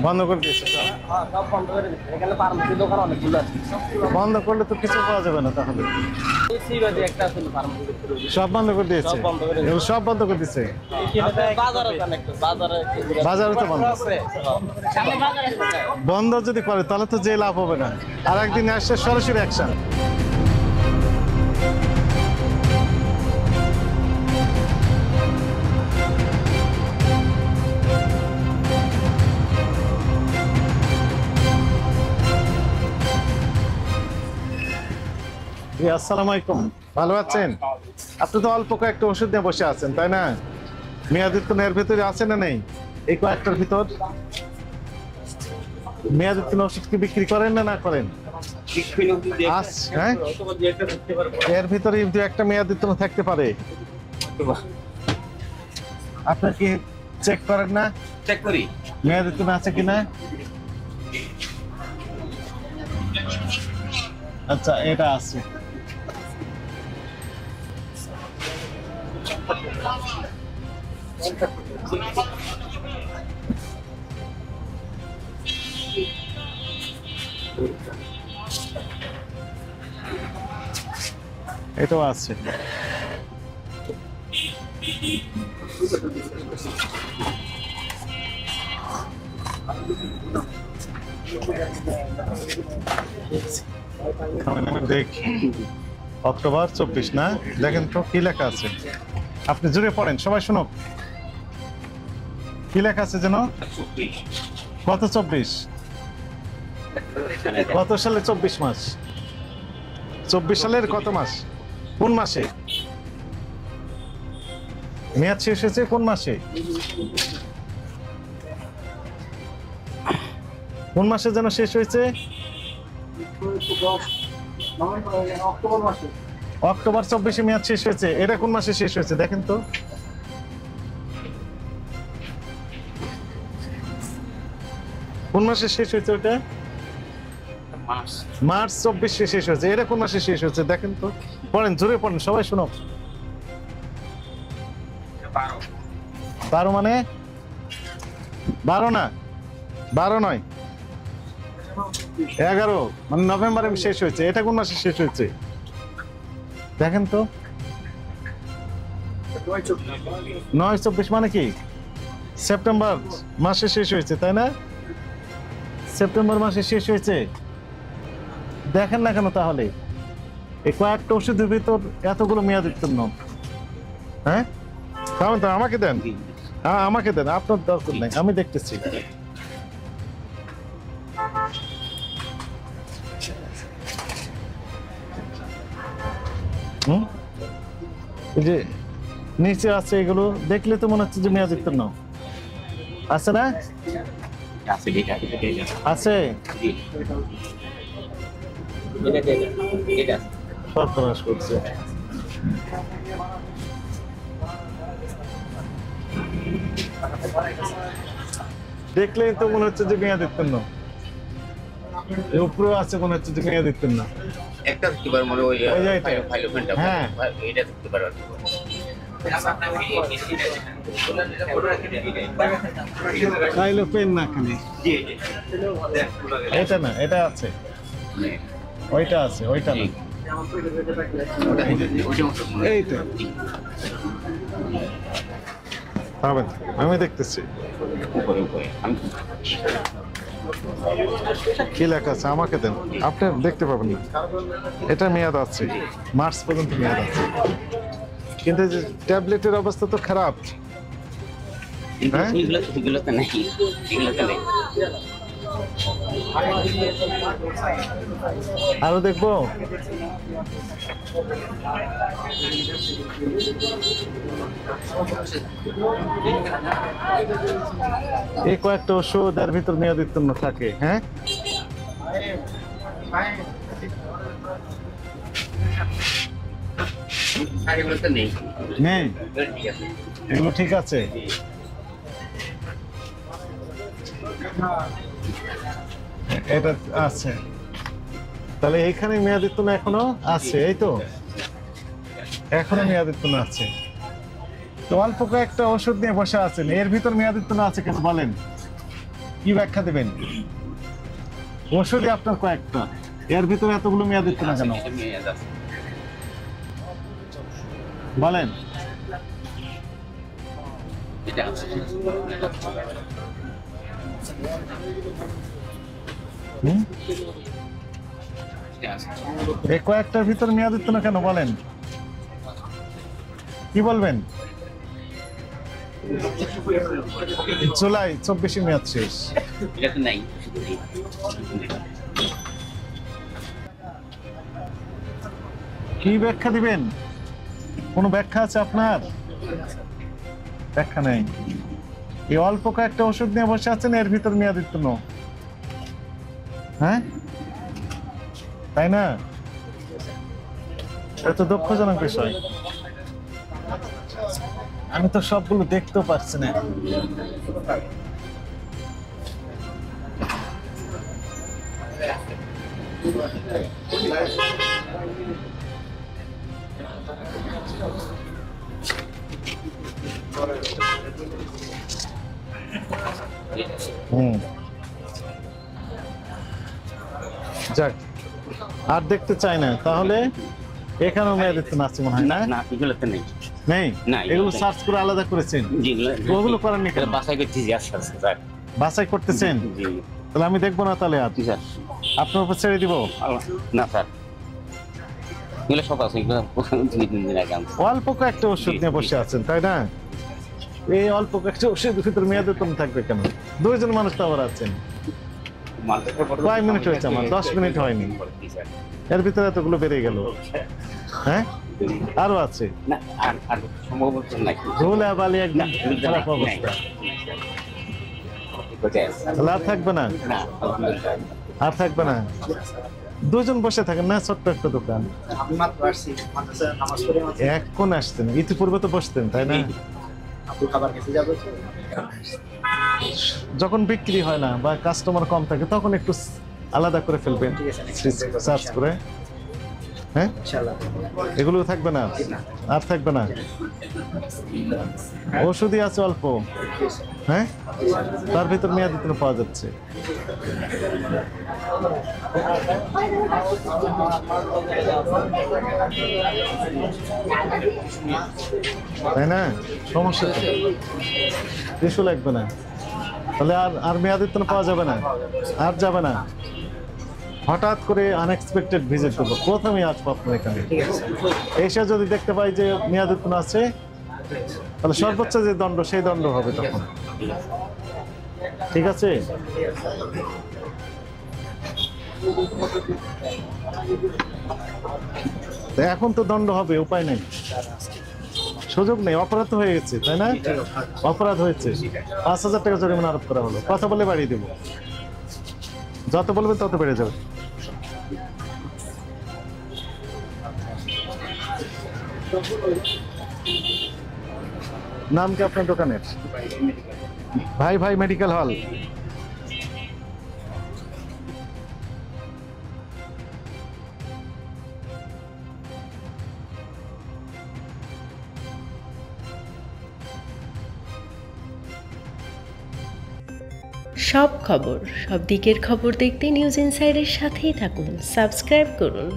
বন্ধ করে দিয়েছে সব? সব বন্ধ করে দিচ্ছে। এখানে ফার্মেসি দোকান অনেকগুলো আছে। বন্ধ করলে তো কিছু পাওয়া যাবে না তাহলে। এই সিবাদে একটা আছে ফার্মেসি। সব বন্ধ করে দিয়েছে? সব বন্ধ করে দিয়েছে। এগুলো সব বন্ধ করে দিয়েছে? বাজারে যান একটু, বাজারে বাজারে তো বন্ধ আছে। সামনে বাজার আছে। বন্ধ যদি করে তাহলে তো যে লাভ হবে না, আর একদিন আসছে সরাসরি অ্যাকশন। আসসালামু আলাইকুম, ভালো আছেন? আপনি তো অল্প কয়েকটা ওষুধ নিয়ে বসে আছেন তাই না? মেয়াদোত্তীর্ণ এর ভিতরে আছে না নেই? এই কয়েকটার ভিতর মেয়াদোত্তীর্ণ ওষুধ কি বিক্রি করেন না করেন? হ্যাঁ, এর ভিতরে দু একটা মেয়াদোত্তীর্ণ থাকতে পারে। আপনি কি চেক করেন না? চেক করি মেয়াদোত্তীর্ণ আছে কিনা? আচ্ছা, এটা আছে। এটাও আছে। দেখি অক্টোবর 24 না? দেখেন তো কি লেখা আছে, আপনি জুড়ে পড়েন, সবাই শুনো কি লেখা আছে যেন। কত 24? কত সালে 24 মাস? 24 সালের কত মাস? কোন মাসে মেয়াদ শেষ হয়েছে? কোন মাসে? কোন মাসে যেন শেষ হয়েছে? অক্টোবর 24-এ মেয়াদ শেষ হয়েছে। এটা কোন মাসে শেষ হয়েছে দেখেন তো। কোন মাসে শেষ হয়েছে ওটা? মার্চ 24-এ শেষ হয়েছে। এটা কোন মাসে শেষ হয়েছে দেখেন তো। পড়েন, জোরে পড়েন, সবাই শোনো। 12 মানে 12 না, 12 নয়, 11 মানে নভেম্বরে শেষ হয়েছে। এটা কোন মাসে শেষ হয়েছে দেখেন তো। 9/24 মানে কি? সেপ্টেম্বর মাসে শেষ হয়েছে তাই না? সেপ্টেম্বর মাসে শেষ হয়েছে। দেখেন না কেন তাহলে? এই কয়েকটা ওষুধের ভিতর এতগুলো মেয়াদ উত্তীর্ণ। হ্যাঁ, তাহলে তো আমাকে দেন। হ্যাঁ, আমাকে দেন, আপনার দরকার নেই, আমি দেখতেছি। এই যে নিচে আছে, এগুলো দেখলে তো মনে হচ্ছে যে মেয়াদ উত্তীর্ণ আছে না? আছে। সরবরাহ করছে। দেখলেই তো মনে হচ্ছে যে মেয়াদ উত্তীর্ণ। উপরেও আছে মনে হচ্ছে যে মেয়াদ উত্তীর্ণ। একটা দেখতে পারো মনে ওই ফাইলোফেনটা। হ্যাঁ, এটা দেখতে পারো। ফাইলোফেন না খালি এটা না, এটা আছে, ওইটা আছে, ওইটা না, এইটা পাবেন। আমি দেখতেছি কি লেখা আছে, আমাকে দেন, আপনি দেখতে পাবেন না। এটা মেয়াদ আছে, মার্চ পর্যন্ত মেয়াদ আছে, কিন্তু ট্যাবলেটের অবস্থা তো খারাপ। আরো দেখবো। এই কয়েকটা ওষুধ এর ভিতর মেয়াদ উত্তীর্ণ থাকে। হ্যাঁ, নেই, এগুলো ঠিক আছে। এটা আছে, তাহলে এইখানে মেয়াদ উত্তীর্ণ এখনো আছে। এই তো এখনো মেয়াদ উত্তীর্ণ আছে। তো অল্প কয়েকটা ওষুধ নিয়ে বসে আছেন, এর ভিতর মেয়াদ উত্তীর্ণ আছে কেন বলেন? কি ব্যাখ্যা দেবেন? ওষুধই আপনার কয়েকটা, এর ভিতরে এতগুলো মেয়াদ দিচ্ছে না কেন এটা মেয়াদ আছে। বলেন? এটা আছে। হুম? এটা আছে। এই কয়েকটার ভিতর মেয়াদ দিচ্ছে না কেন বলেন? কি বলবেন? জুলাই 24 মেয়াদ শেষ। এটা তো নাই। কি ব্যাখ্যা দিবেন? কোনো ব্যাখ্যা আছে আপনার? ব্যাখ্যা নেই। এই অল্প কয়েকটা ওষুধ নিয়ে বসে আছেন, এর ভিতর মেয়াদ উত্তীর্ণ। হ্যাঁ, তাই না? এটা তো দুঃখজনক বিষয়। আমি তো সবগুলো দেখতেও পাচ্ছি না। হুম, যাক, আর দেখতে চাই না। তাহলে এখানেও মেয়াদ উত্তীর্ণ আছে মনে হয়, না? না, এগুলোতে নেই। নেই? না, এগুলো নেই। সার্চ করে আলাদা করেছেন? যেগুলো ওগুলো করেননি কেন? এটা বাছাই করতেছি আস্তে আস্তে, স্যার। বাছাই করতেছেন? জি তাহলে আমি দেখবো না তাহলে আর? জি, স্যার। আপনার উপর ছেড়ে দিব? না স্যার, এগুলো সব আছে, এগুলো 2-3 দিন আগে আনছি। অল্প কয়েকটা ওষুধ নিয়ে বসে আছেন, তাই না? এই অল্প কয়েকটা ওষুধের ভিতরে মেয়াদ উত্তীর্ণ থাকবে কেন? 2 জন মানুষ তো আবার আছেন। কয় মিনিট হয়েছে আমার? 10 মিনিট হয়নি। জি, স্যার। এর ভিতরে এতগুলো বেড়ে গেল। হ্যাঁ, আরো আছে। না, আর সম্ভবত নাই। ধুলা বালি একদম না, এগুলোতে খারাপ নাই, অবস্থা। নাই। কোথায় আছে? তাহলে আর থাকবে না? না, আলহামদুলিল্লাহ। আর থাকবে না? 2 জন বসে থাকেন না, ছোট্ট একটা দোকান। আমি মাত্র আসছি মাদ্রাসায় নামাজ পড়ে মাত্র এখন আসতেন, ইতিপূর্বে তো বসতেন, তাই না? আব্দুল খাবার কাছে যাবো তো। যখন বিক্রি হয় না বা কাস্টমার কম থাকে তখন একটু আলাদা করে ফেলবেন, ঠিক আছে, সার্চ করে। হ্যাঁ, ইনশাআল্লাহ। এগুলো থাকবে না? আর থাকবে না? ওষুধই আছে অল্প, হ্যাঁ, তার ভিতর মেয়াদ উত্তীর্ণ পাওয়া যাচ্ছে। তাই না? সমস্যা তো, টিস্যু লাগবে না। তাহলে আর মেয়াদ উত্তীর্ণ পাওয়া যাবে না? আর যাবে না? হঠাৎ করে আনএক্সপেক্টেড ভিজিট করবো, প্রথমেই আসবো আপনার এখানে। এসে যদি দেখতে পাই যে মেয়াদ উত্তীর্ণ আছে, তাহলে সর্বোচ্চ যে দণ্ড, সেই দণ্ড হবে তখন। ঠিক আছে? তো এখন তো দণ্ড হবে, উপায় নেই, সুযোগ নেই। অপরাধ হয়ে গেছে, তাই না? অপরাধ হয়েছে, 5,000 টাকা জরিমানা আরোপ করা হলো। কথা বলে বাড়িয়ে দেবো, যত বলবে তত বেড়ে যাবে। নাম কি আপনার দোকানের? ভাই ভাই মেডিকেল হল। সব খবর, সব দিকের খবর দেখতে নিউজ ইনসাইডের সাথেই থাকুন, সাবস্ক্রাইব করুন।